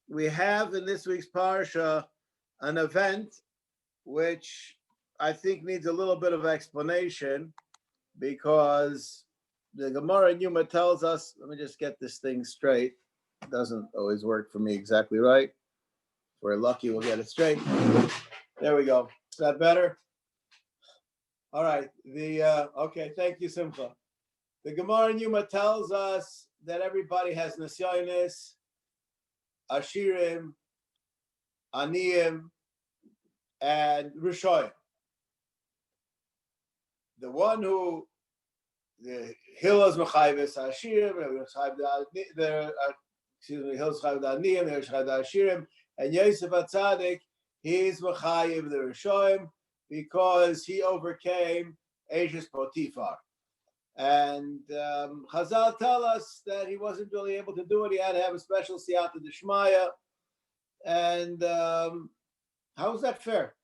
we have in this week's parsha an event which I think needs a little bit of explanation, because the Gemara in Yuma tells us, let me just get this thing straight. It doesn't always work for me exactly right. If we're lucky, we'll get it straight. There we go. Is that better? All right. Okay, thank you, Simcha. The Gemara in Yuma tells us that everybody has Nisyonis, Ashirim, Aniyim, and Rishoyim. The one who the Hillel's Mechayves Ashirim, Hillel's Mechayves Aniyim, Hillel's Mechayves Ashirim, and Yosef HaTzadik, he's Mechayev the Rishoyim because he overcame Ashes Potifar. And Chazal tell us that he wasn't really able to do it. He had to have a special siyata d'shmaya. And how is that fair?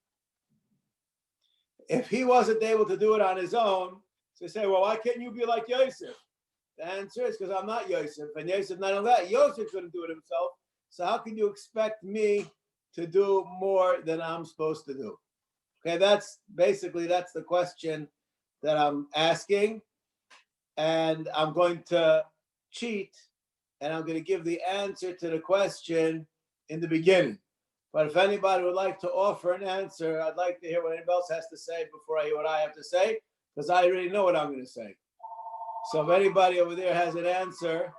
If he wasn't able to do it on his own, so say, well, why can't you be like Yosef? The answer is because I'm not Yosef. And Yosef, not only that, Yosef couldn't do it himself. So how can you expect me to do more than I'm supposed to do? Okay, that's the question that I'm asking. And I'm going to cheat, and I'm going to give the answer to the question in the beginning. But if anybody would like to offer an answer, I'd like to hear what anybody else has to say before I hear what I have to say, because I already know what I'm going to say. So if anybody over there has an answer,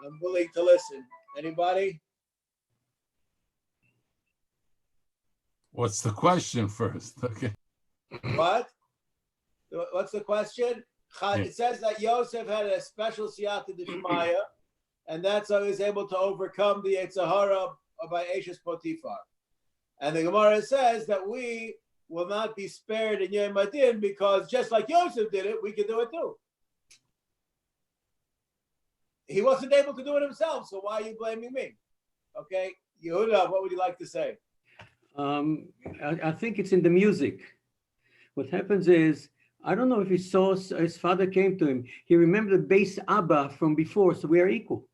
I'm willing to listen. Anybody? What's the question first? Okay. What? What's the question? It says that Yosef had a special siyata d'shmaya, and that's how he was able to overcome the Yetzer Hara by Ashes Potifar. And the Gemara says that we will not be spared in Yom Adin because just like Yosef did it, we can do it too. He wasn't able to do it himself, so why are you blaming me? Okay, Yehuda, what would you like to say? I think it's in the music. What happens is, I don't know if he saw his father came to him. He remembered the base Abba from before, so we are equal.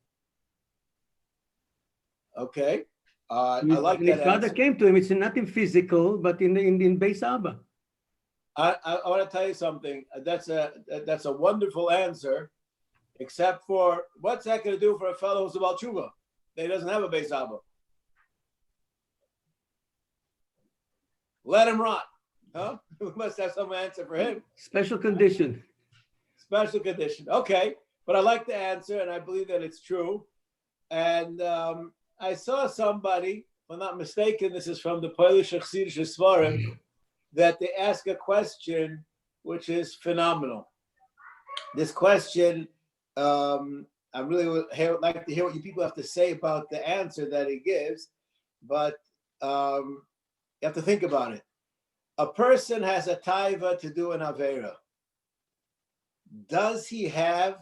Okay, I like that. His father came to him. It's nothing physical, but in base Abba. I want to tell you something. That's a wonderful answer, except for what's that going to do for a fellow who's about tshuva? He doesn't have a base Abba. Let him rot. Huh? We must have some answer for him. Special condition. Special condition. Okay. But I like the answer, and I believe that it's true. And I saw somebody, if I'm not mistaken, this is from the Polish Chassidish Svarim, that they ask a question which is phenomenal. This question, I really would like to hear what you people have to say about the answer that he gives, but you have to think about it. A person has a taiva to do an avera. Does he have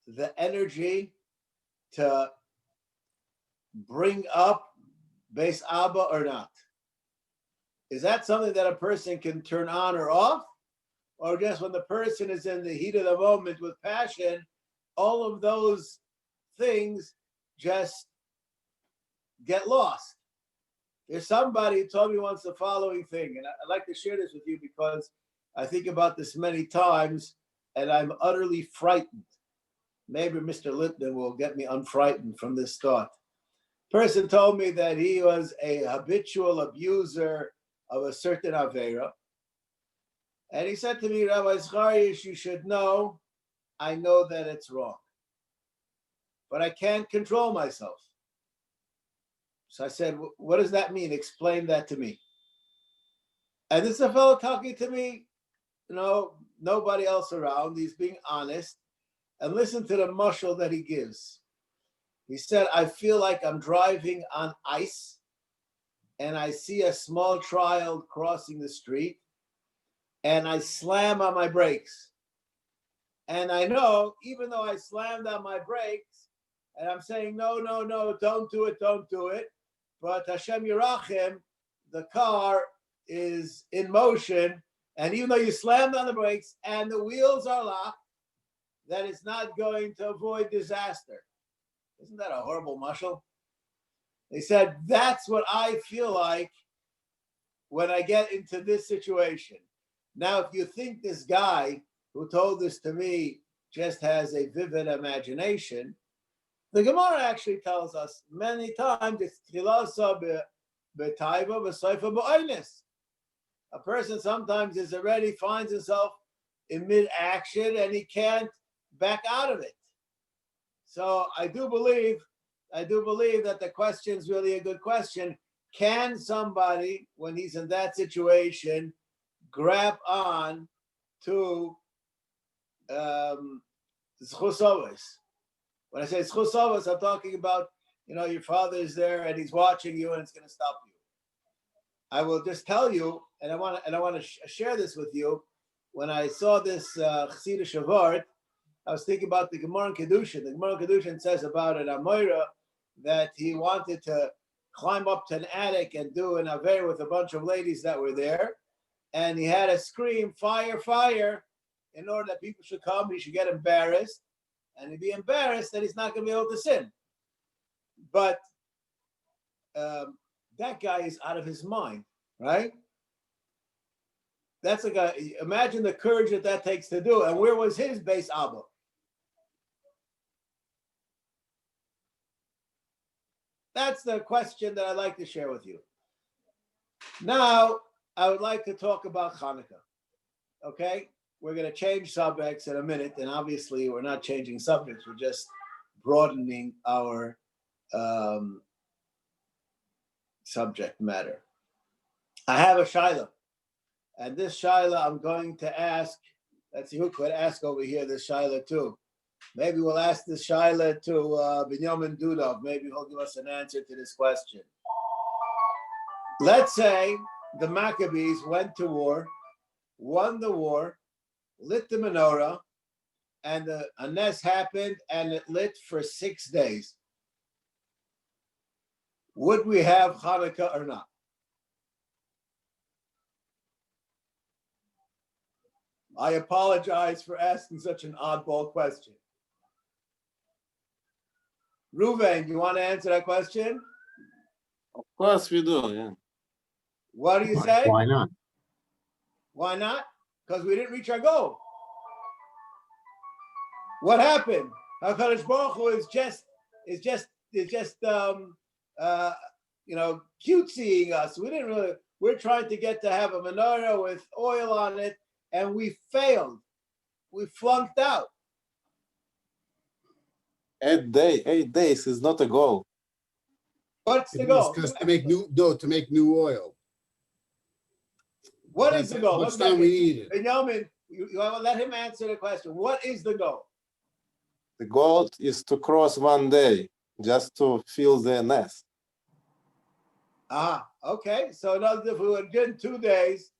the energy to bring up Beis Abba or not? Is that something that a person can turn on or off? Or just when the person is in the heat of the moment with passion, all of those things just get lost? There's somebody who told me once the following thing, and I'd like to share this with you because I think about this many times and I'm utterly frightened. Maybe Mr. Lipton will get me unfrightened from this thought. Person told me that he was a habitual abuser of a certain avera. And he said to me, Rabbi Zacharias, you should know, I know that it's wrong. But I can't control myself. So I said, what does that mean? Explain that to me. And this is a fellow talking to me, nobody else around. He's being honest. And listen to the mashal that he gives. He said, I feel like I'm driving on ice and I see a small child crossing the street and I slam on my brakes. And I know, even though I slammed on my brakes and I'm saying, no, don't do it. But Hashem Yerachem, the car is in motion. And even though you slammed on the brakes and the wheels are locked, that it's not going to avoid disaster. Isn't that a horrible mashal? They said, that's what I feel like when I get into this situation. Now, if you think this guy who told this to me just has a vivid imagination, the Gemara actually tells us many times it's tchilasa b'taiva v'soifa b'oines. A person sometimes is already finds himself in mid-action and he can't back out of it. So I do believe that the question is really a good question. Can somebody, when he's in that situation, grab on to zchus? When I say zchus, I'm talking about, your father is there and he's watching you and it's going to stop you. I will just tell you, and I want to share this with you. When I saw this Chassidish Shavart, I was thinking about the Gemara in Kedushin. The Gemara in Kedushin says about an Amoira that he wanted to climb up to an attic and do an Aver with a bunch of ladies that were there. And he had to scream, fire, fire, in order that people should come. He should get embarrassed. And he'd be embarrassed that he's not going to be able to sin. But that guy is out of his mind, right? That's a guy. Imagine the courage that takes to do. And where was his base Abba? That's the question that I'd like to share with you. Now, I would like to talk about Hanukkah. Okay? We're going to change subjects in a minute. And obviously, we're not changing subjects. We're just broadening our subject matter. I have a Shaila. And this Shaila, I'm going to ask, let's see who could ask over here this Shaila too. Maybe we'll ask this Shaila to Binyamin Dudov. Maybe he'll give us an answer to this question. Let's say the Maccabees went to war, won the war, lit the menorah, and a nes happened and it lit for 6 days. Would we have Hanukkah or not? I apologize for asking such an oddball question. Ruven, you want to answer that question? Of course we do, yeah. What do you say? Why not? Why not? Because we didn't reach our goal. What happened? HaKadosh Baruch Hu is just cutesying us. We didn't really. We're trying to get to have a menorah with oil on it, and we failed. We flunked out. 8 days is not a goal. What's the It goal? was because to make new oil. What is the goal? What's time we need it? Benjamin, you let him answer the question. What is the goal? The goal is to cross 1 day just to fill the nest. Okay. So if we would have done 2 days,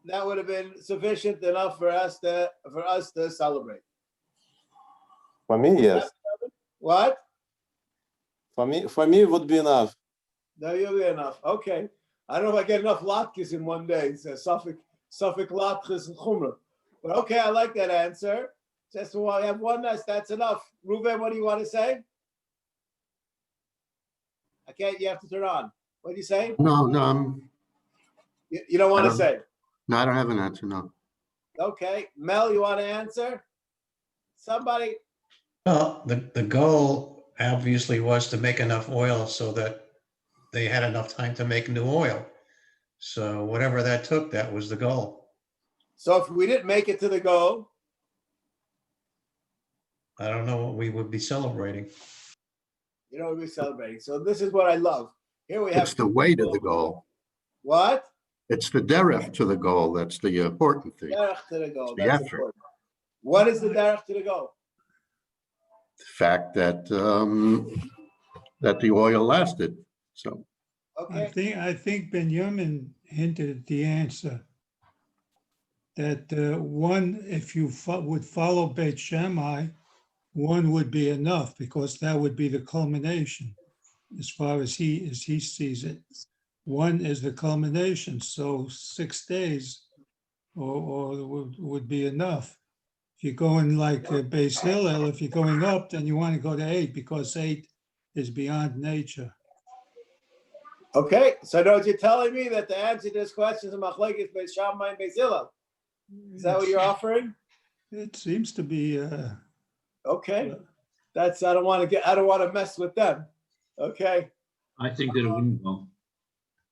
that would have been sufficient enough for us to celebrate. For me, yes. What? For me, it would be enough. No, you'll be enough. Okay. I don't know if I get enough latkes in 1 day. It's a Suffolk latkes and chumrah. But okay, I like that answer. Just when I have one nest, that's enough. Ruven, what do you want to say? Okay, you have to turn on. What do you say? No, You don't want to say? I don't have an answer, no. Okay. Mel, you want to answer? Somebody? Well, the goal obviously was to make enough oil so that they had enough time to make new oil. So whatever that took, that was the goal. So if we didn't make it to the goal, I don't know what we would be celebrating. you know, we'll be celebrating. So this is what I love. Here we have. It's the way to the goal. What? It's the derech to the goal. That's the important thing. Derech to the goal. The That's effort. important. What is the derech to the goal? The fact that that the oil lasted. So Okay. I think Benjamin hinted at the answer. That one, if you would follow Beit Shammai, one would be enough because that would be the culmination, as far as he sees it. One is the culmination, so 6 days or would be enough. If you're going like Beis Hillel, if you're going up, then you want to go to 8 because 8 is beyond nature. Okay, so now you're telling me that the answer to this question is Machlekes Beis Shammai and Beis Hillel. Is that what you're offering? It seems to be, Okay, that's I don't want to mess with them. Okay, I think that it wouldn't go.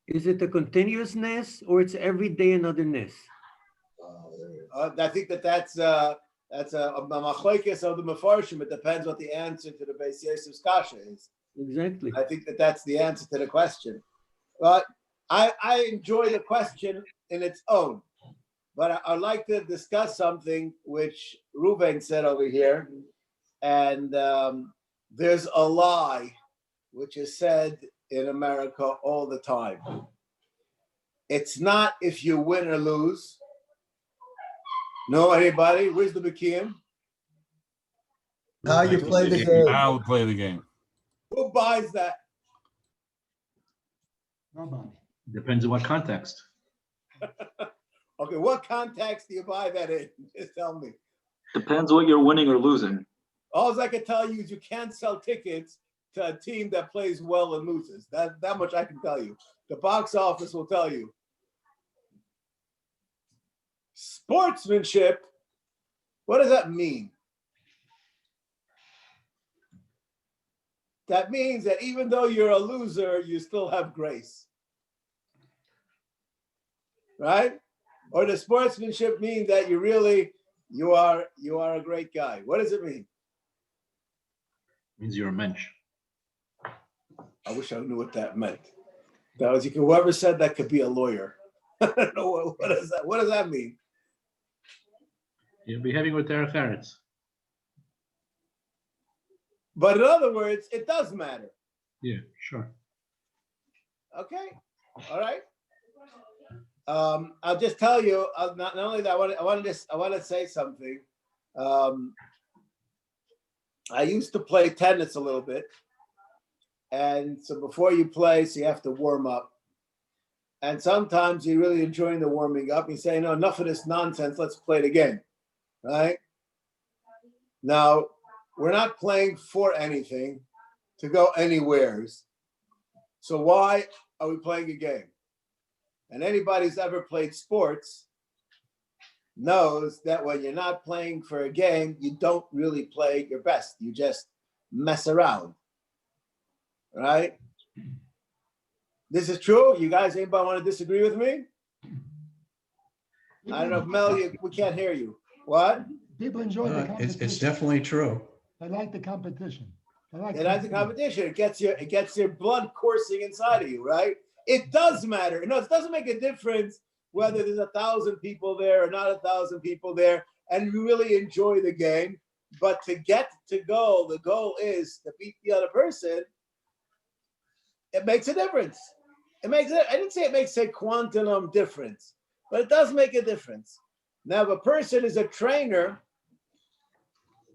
Is it a continuous ness or it's every day another ness? I think that's a machlekes of the mefarshim. It depends what the answer to the Beis Yosef's kasha is. Exactly. I think that's the answer to the question. But I enjoy the question in its own. But I'd like to discuss something which Ruben said over here. And there's a lie which is said in America all the time. It's not if you win or lose. Know anybody? Where's the Bakim? How you play the game. I'll play the game. Who buys that? Nobody. Depends on what context. Okay, what context do you buy that in? Just tell me. Depends what you're winning or losing. All I can tell you is you can't sell tickets to a team that plays well and loses. That much I can tell you. The box office will tell you. Sportsmanship, what does that mean? That means that even though you're a loser, you still have grace. Right? Or does sportsmanship mean that you are a great guy? What does it mean? Means you're a mensch. I wish I knew what that meant. That was whoever said that could be a lawyer. I don't know what does that. What does that mean? You're behaving with derech eretz. But in other words, it does matter. Yeah, sure. Okay, all right. I'll just tell you. Not only that, I want to say something. I used to play tennis a little bit, and so before you play, so you have to warm up. And sometimes you're really enjoying the warming up. You say, "No, enough of this nonsense. Let's play the game." Right? Now, we're not playing for anything to go anywheres. So why are we playing a game? And anybody who's ever played sports knows that when you're not playing for a game, you don't really play your best. You just mess around. Right? This is true. You guys, anybody want to disagree with me? I don't know if Mel, we can't hear you. What? People enjoy the competition. It's definitely true. They like the competition. They like the competition. It gets your blood coursing inside of you, right? It does matter. You know, it doesn't make a difference whether there's 1,000 people there or not 1,000 people there, and you really enjoy the game. But to get to goal, the goal is to beat the other person. It makes a difference. I didn't say it makes a quantum difference, but it does make a difference. Now, if a person is a trainer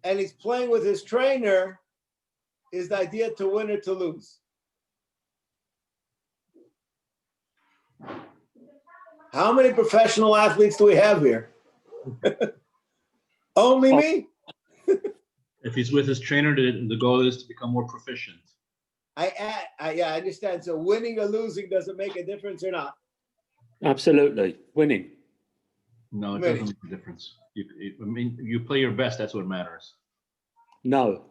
and he's playing with his trainer, is the idea to win or to lose? How many professional athletes do we have here? Only me? If he's with his trainer, the goal is to become more proficient. I understand. So winning or losing doesn't make a difference or not? Absolutely. Winning. No, it doesn't make a difference. You play your best. That's what matters. No.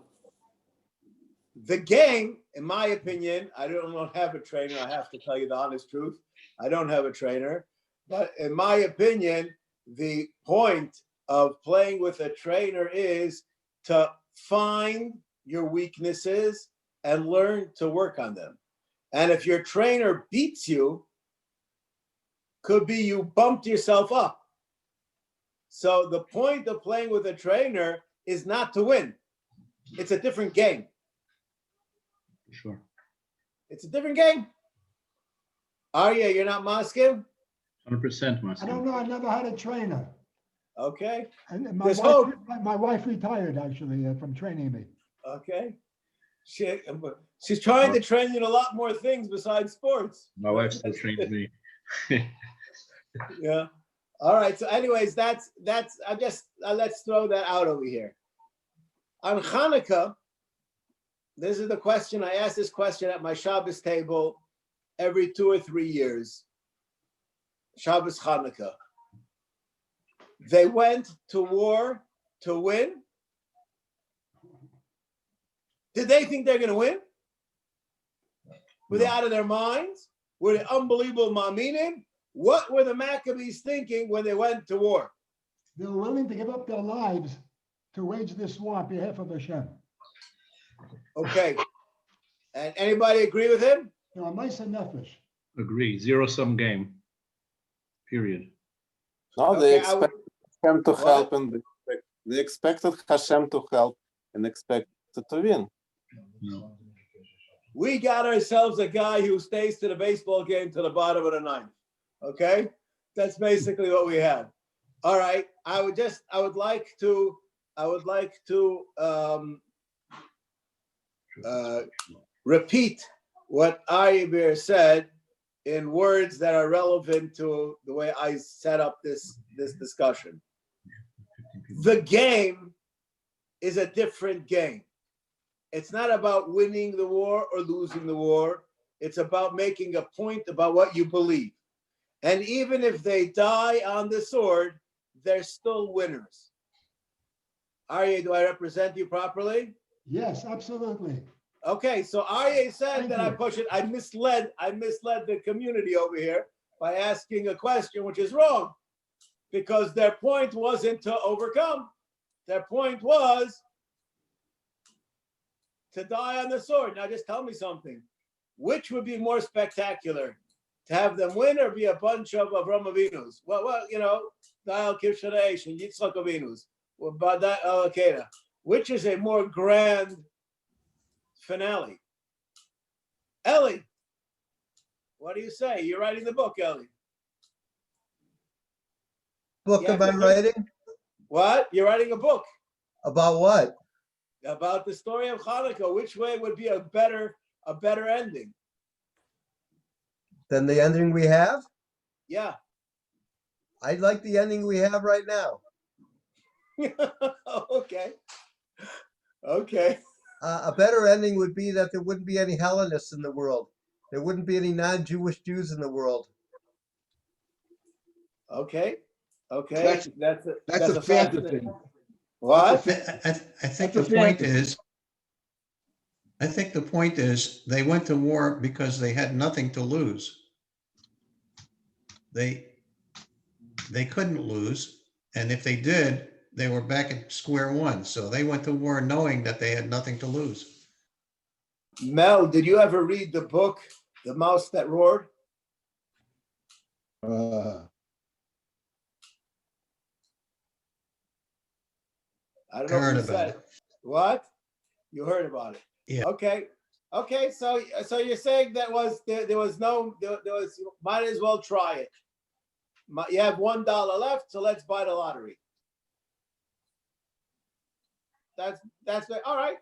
The game, in my opinion, I don't have a trainer. I have to tell you the honest truth. I don't have a trainer. But in my opinion, the point of playing with a trainer is to find your weaknesses and learn to work on them. And if your trainer beats you, could be you bumped yourself up. So the point of playing with a trainer is not to win. It's a different game. Sure. It's a different game. Arya, you're not Moscow? 100% I Moscow. don't know. I never had a trainer. Okay. And There's hope. my wife retired actually from training me. Okay. She's trying to train you in a lot more things besides sports. My wife still trains me. Yeah. All right. So, anyways, let's throw that out over here. On Hanukkah, this is the question. I asked this question at my Shabbos table every 2 or 3 years, Shabbos Chanukah. They went to war to win. Did they think they're going to win? Were they out of their minds? Were they unbelievable ma'aminim? What were the Maccabees thinking when they went to war? They were willing to give up their lives to wage this war on behalf of Hashem. Okay. And anybody agree with him? No, nice and nefesh. Agree. Zero-sum game. Period. No, they Okay, I would- expected Hashem to What? help, and they expected Hashem to help and expected to win. No. We got ourselves a guy who stays to the baseball game to the bottom of the ninth. Okay? That's basically what we have. All right. I would like to repeat what Aryeh said in words that are relevant to the way I set up this discussion. The game is a different game. It's not about winning the war or losing the war. It's about making a point about what you believe. And even if they die on the sword, they're still winners. Aryeh, do I represent you properly? Yes, absolutely. Okay, so Aryeh said Thank that I you. push it. I misled the community over here by asking a question which is wrong, because their point wasn't to overcome. Their point was to die on the sword. Now just tell me something. Which would be more spectacular? To have them win or be a bunch of Avram Avinus? Well, Dial Kivshadesh and Yitzchak Avinus. Which is a more grand finale? Ellie, what do you say? You're writing the book, Ellie. Book Yeah, am I because- writing? What? You're writing a book About what? about the story of Hanukkah. Which way would be a better ending? Than the ending we have? Yeah. I like the ending we have right now. Okay. Okay. A better ending would be that there wouldn't be any Hellenists in the world. There wouldn't be any non-Jewish Jews in the world. Okay. Okay. That's a fantasy. fascinating. What? I think That's the a point fantasy. is, I think the point is they went to war because they had nothing to lose. They couldn't lose, and if they did, they were back at square one. So they went to war knowing that they had nothing to lose. Mel, did you ever read the book, The Mouse That Roared? I don't know Heard if you about said it. What? You heard about it. Yeah. Okay. So you're saying there was might as well try it. You have $1 left, so let's buy the lottery. That's all right.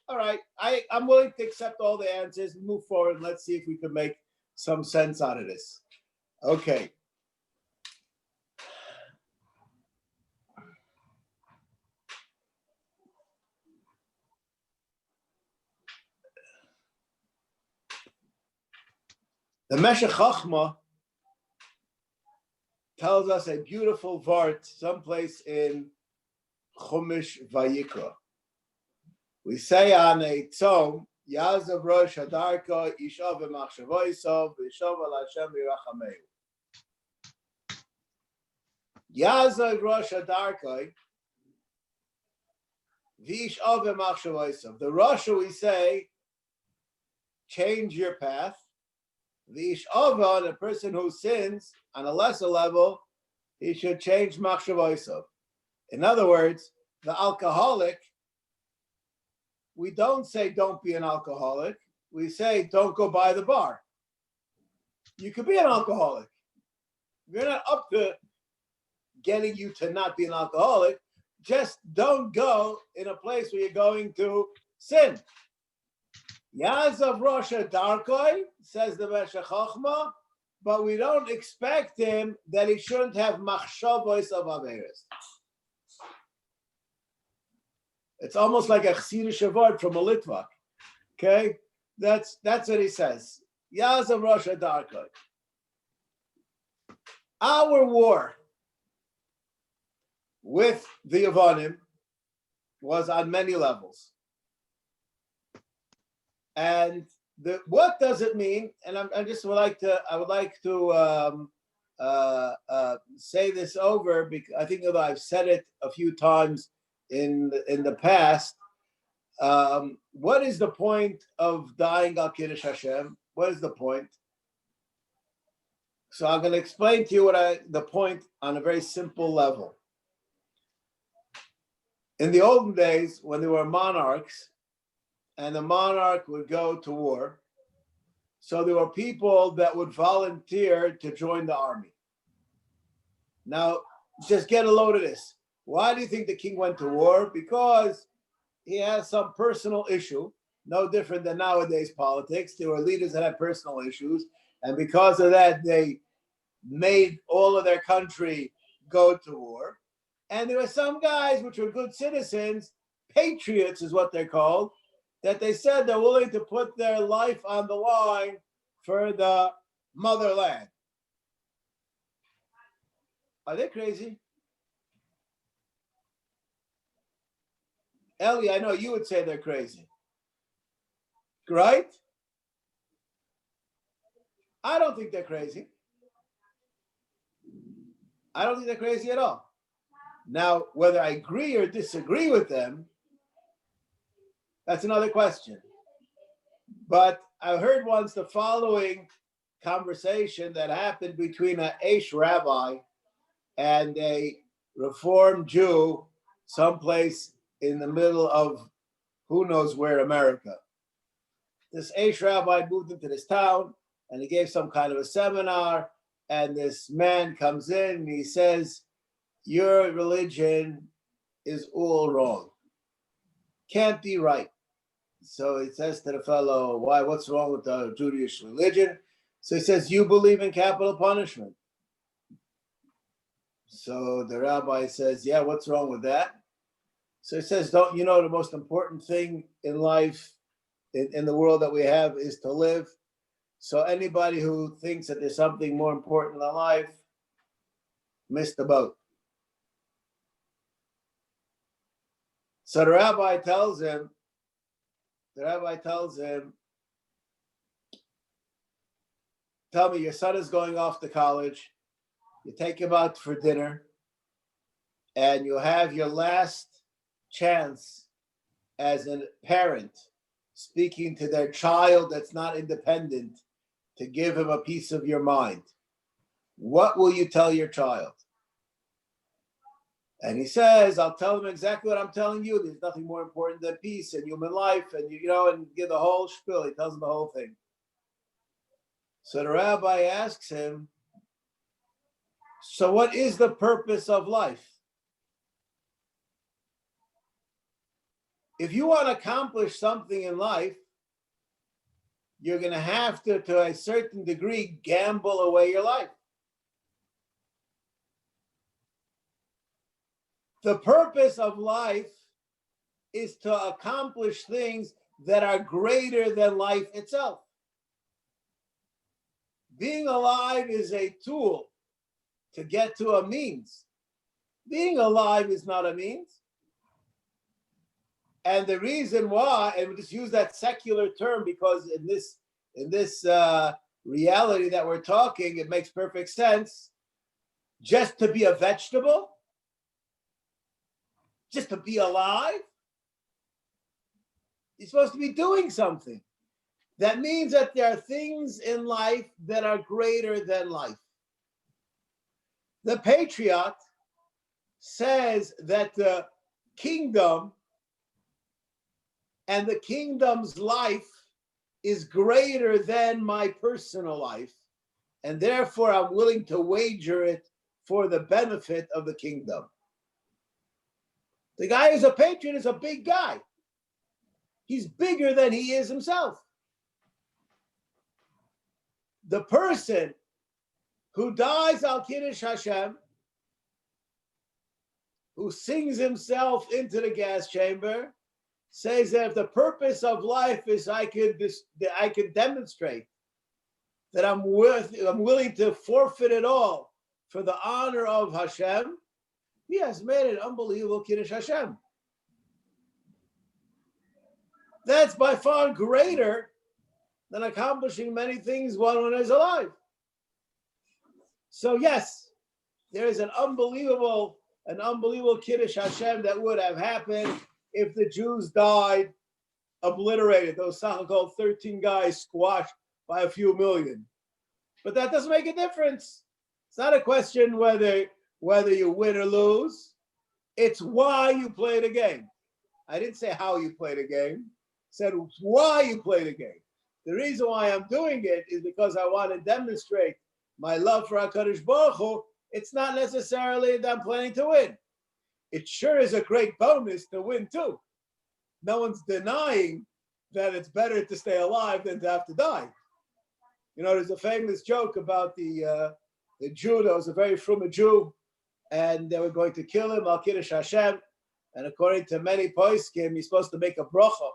All right. I'm willing to accept all the answers, move forward, and let's see if we can make some sense out of this. Okay. The Meshech Chochmah tells us a beautiful vart someplace in Chumash Vayikra. We say on a tzom, Yazav Rosh Hadarka, Ishav Machshavoisov, Ishav al Hashem Yirachameu. Yazav Rosh Hadarka, Vishav Machshavoisov. The Rosh, we say, change your path. The Ishava, the person who sins on a lesser level, he should change machshavosav. In other words, the alcoholic, we don't say don't be an alcoholic. We say don't go by the bar. You could be an alcoholic. We're not up to getting you to not be an alcoholic. Just don't go in a place where you're going to sin. Yazav Rosh Darkoi, says the Meshech Chochmah, but we don't expect him that he shouldn't have machshavos of averis. It's almost like a chsidish word from a Litvak. Okay, that's what he says. Yazam Rosh Darkoi. Our war with the Yavanim was on many levels. And what does it mean? And I would like to say this over, because I think that I've said it a few times in the past. What is the point of dying al Kiddush Hashem? What is the point? So I'm going to explain to you the point on a very simple level. In the olden days, when there were monarchs, and the monarch would go to war, so there were people that would volunteer to join the army. Now, just get a load of this. Why do you think the king went to war? Because he has some personal issue, no different than nowadays politics. There were leaders that had personal issues, and because of that, they made all of their country go to war. And there were some guys which were good citizens, patriots is what they're called, that they said they're willing to put their life on the line for the motherland. Are they crazy? Ellie, I know you would say they're crazy. Right? I don't think they're crazy. I don't think they're crazy at all. Now, whether I agree or disagree with them, that's another question. But I heard once the following conversation that happened between an Aish rabbi and a Reformed Jew someplace in the middle of who knows where, America. This Aish rabbi moved into this town and he gave some kind of a seminar, and this man comes in and he says, your religion is all wrong. Can't be right. So he says to the fellow, why, what's wrong with the Jewish religion? So he says, you believe in capital punishment. So the rabbi says, yeah, what's wrong with that? So he says, don't you know the most important thing in life, in the world that we have, is to live? So anybody who thinks that there's something more important than life missed the boat. So the rabbi tells him, tell me, your son is going off to college, you take him out for dinner, and you have your last chance as a parent speaking to their child that's not independent to give him a piece of your mind. What will you tell your child? And he says, I'll tell him exactly what I'm telling you. There's nothing more important than peace and human life, and and give the whole spiel. He tells him the whole thing. So the rabbi asks him, so what is the purpose of life? If you want to accomplish something in life, you're going to have to a certain degree, gamble away your life. The purpose of life is to accomplish things that are greater than life itself. Being alive is a tool to get to a means. Being alive is not a means. And the reason why, and we just use that secular term because in this reality that we're talking, it makes perfect sense. Just to be a vegetable, just to be alive, you're supposed to be doing something. That means that there are things in life that are greater than life. The Patriot says that the kingdom and the kingdom's life is greater than my personal life, and therefore I'm willing to wager it for the benefit of the kingdom. The guy who's a patriot is a big guy. He's bigger than he is himself. The person who dies al Kiddush Hashem, who sings himself into the gas chamber, says that if the purpose of life is I could demonstrate that I'm willing to forfeit it all for the honor of Hashem, he has made an unbelievable Kiddush Hashem. That's by far greater than accomplishing many things while one is alive. So yes, there is an unbelievable Kiddush Hashem that would have happened if the Jews died obliterated, those so-called 13 guys squashed by a few million. But that doesn't make a difference. It's not a question whether you win or lose. It's why you play the game. I didn't say how you play the game. I said why you play the game. The reason why I'm doing it is because I want to demonstrate my love for HaKadosh Baruch Hu. It's not necessarily that I'm planning to win. It sure is a great bonus to win too. No one's denying that it's better to stay alive than to have to die. You know, there's a famous joke about the Jew that was a very frum Jew, and they were going to kill him, Al Kiddush Hashem. And according to many poskim, you're supposed to make a bracha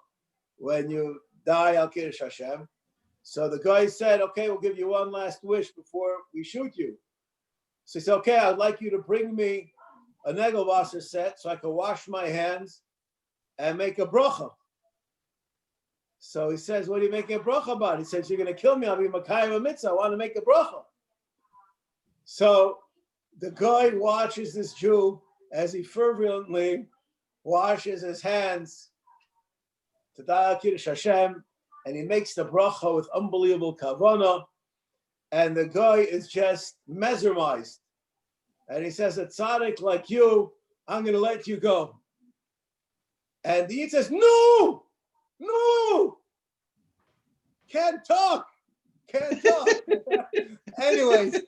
when you die, Al Kiddush Hashem. So the guy said, okay, we'll give you one last wish before we shoot you. So he said, okay, I'd like you to bring me a Negelwasser set so I can wash my hands and make a bracha. So he says, what are you making a bracha about? He says, you're going to kill me. I'll be Makayim a mitzvah. I want to make a bracha. So the guy watches this Jew as he fervently washes his hands to Da'al Kiddush Hashem, and he makes the bracha with unbelievable kavanah, and the guy is just mesmerized. And he says, a tzaddik like you, I'm going to let you go. And the Yid says, no, can't talk. anyways,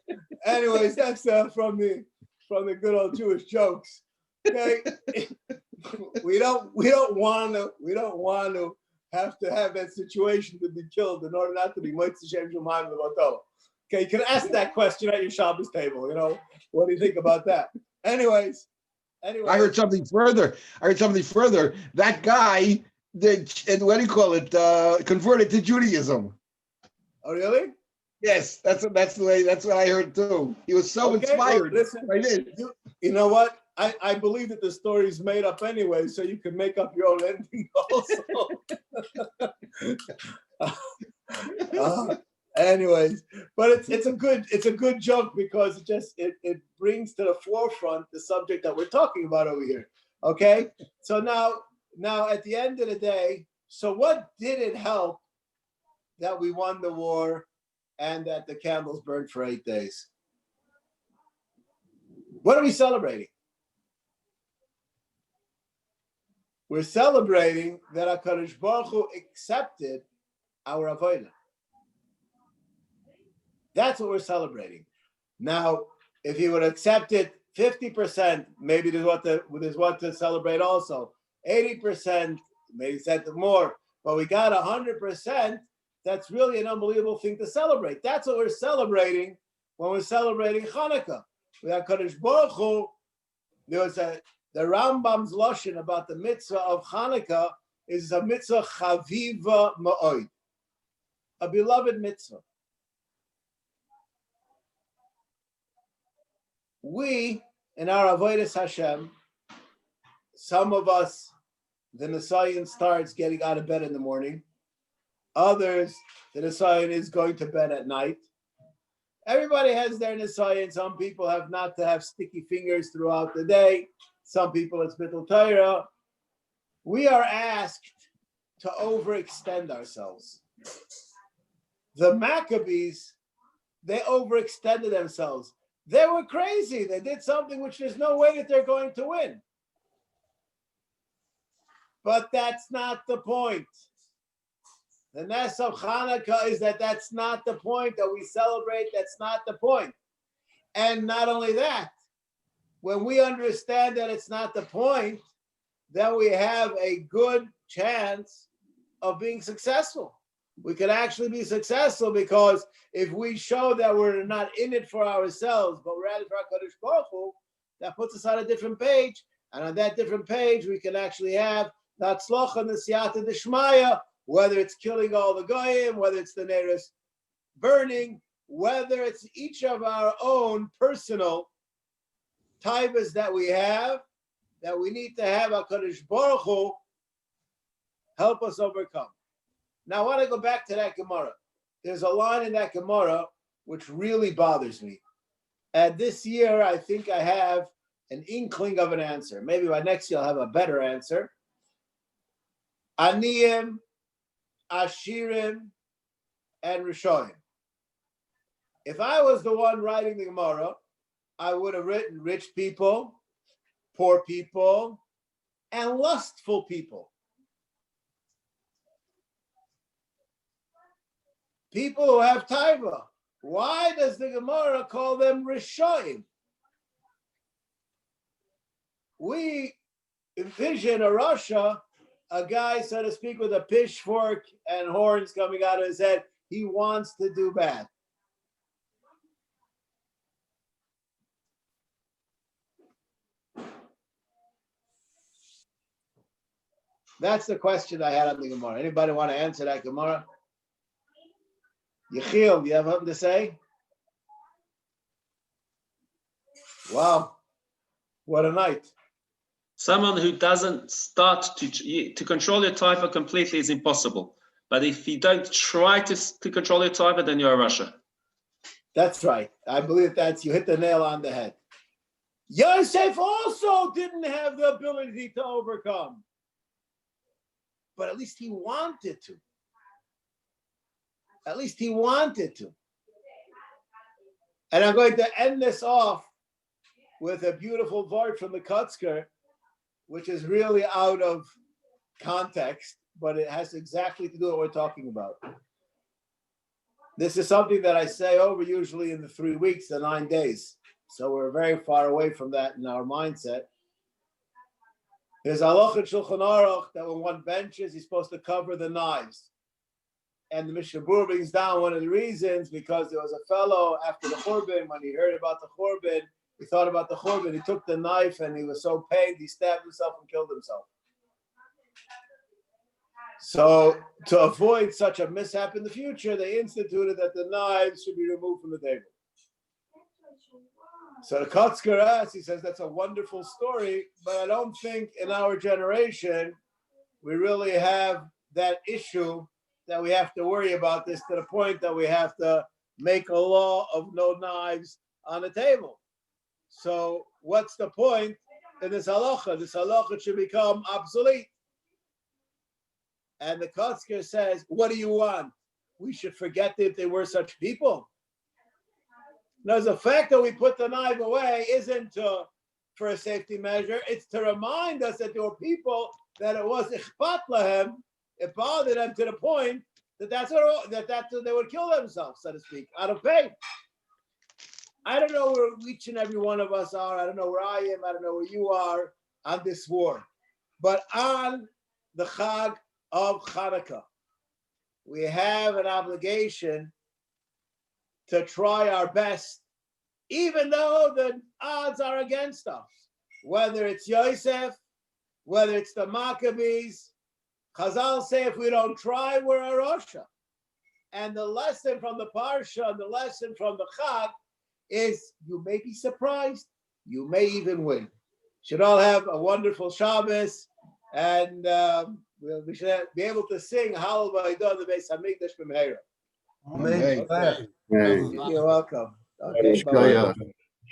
that's from the good old Jewish jokes. Okay, we don't want to have that situation to be killed in order not to be Motzei Shem Shemayim Levato. Okay, you can ask that question at your Shabbos table. You know, what do you think about that? Anyways. I heard something further. That guy converted to Judaism. Oh, really? Yes, that's what I heard too. He was so inspired. Well, listen, you know what? I believe that the story is made up anyway, so you can make up your own ending also. Anyways, but it's a good joke because it brings to the forefront the subject that we're talking about over here. Okay, so now at the end of the day, so what did it help that we won the war and that the candles burned for 8 days? What are we celebrating? We're celebrating that HaKadosh Baruch Hu accepted our avodah. That's what we're celebrating. Now, if he would accept it 50%, maybe there's what to celebrate also. 80%, maybe said more. But we got 100%. That's really an unbelievable thing to celebrate. That's what we're celebrating when we're celebrating Hanukkah. We have Kadosh Baruch Hu. There was the Rambam's lashon about the mitzvah of Hanukkah is a mitzvah chaviva ma'od, a beloved mitzvah. We, in our avodas Hashem, some of us, the Nisayan starts getting out of bed in the morning. Others, the Nisayan is going to bed at night. Everybody has their Nisayan. Some people have not to have sticky fingers throughout the day. Some people it's Bittul Torah. We are asked to overextend ourselves. The Maccabees, they overextended themselves. They were crazy. They did something which there's no way that they're going to win. But that's not the point. The Ness of Hanukkah is that's not the point that we celebrate. That's not the point. And not only that, when we understand that it's not the point, then we have a good chance of being successful. We could actually be successful because if we show that we're not in it for ourselves, but we're at it for HaKadosh Baruch Hu, that puts us on a different page. And on that different page, we can actually have the Tzlocha and the Siyata D'Shmaya, whether it's killing all the Goyim, whether it's the Neres burning, whether it's each of our own personal taivas that we have, that we need to have HaKadosh Baruch Hu help us overcome. Now, I want to go back to that Gemara. There's a line in that Gemara which really bothers me. And this year, I think I have an inkling of an answer. Maybe by next year, I'll have a better answer. Aniyim, Ashirim, and Rishonim. If I was the one writing the Gemara, I would have written rich people, poor people, and lustful people. People who have taiva. Why does the Gemara call them Rishonim? We envision a Rasha, a guy, so to speak, with a pitchfork and horns coming out of his head. He wants to do bad. That's the question I had on the Gemara. Anybody want to answer that Gemara? Yechiel, do you have something to say? Wow, what a night. Someone who doesn't start to control your taifa completely is impossible. But if you don't try to control your taifa, then you're a Russia. That's right. I believe you hit the nail on the head. Yosef also didn't have the ability to overcome. But at least he wanted to. At least he wanted to. And I'm going to end this off with a beautiful word from the Kotzker, which is really out of context, but it has exactly to do with what we're talking about. This is something that I say over usually in the 3 weeks, the 9 days. So we're very far away from that in our mindset. There's halacha Shulchan Aruch that when one benches, he's supposed to cover the knives. And the Mishnah Berurah brings down one of the reasons, because there was a fellow after the Churban, when he heard about the Churban, he thought about the Churban, he took the knife and he was so pained, he stabbed himself and killed himself. So to avoid such a mishap in the future, they instituted that the knives should be removed from the table. So the Kotzker asks, he says, that's a wonderful story, but I don't think in our generation we really have that issue that we have to worry about this to the point that we have to make a law of no knives on the table. So what's the point in this halacha? This halacha should become obsolete. And the Kotzker says, what do you want? We should forget that they were such people. Now, the fact that we put the knife away isn't for a safety measure. It's to remind us that there were people that it was ichpat lahem. It bothered them to the point that that's what they would kill themselves, so to speak, out of pain. I don't know where each and every one of us are. I don't know where I am. I don't know where you are on this war. But on the Chag of Hanukkah, we have an obligation to try our best, even though the odds are against us. Whether it's Yosef, whether it's the Maccabees, Chazal say if we don't try, we're a Rasha. And the lesson from the Parsha, and the lesson from the Chag is you may be surprised, you may even win. Should all have a wonderful Shabbos, and we should be able to sing Hallel V'Aidah the Beis Hamikdash B'Meira. Amen. Okay. You're welcome. Okay, bye-bye.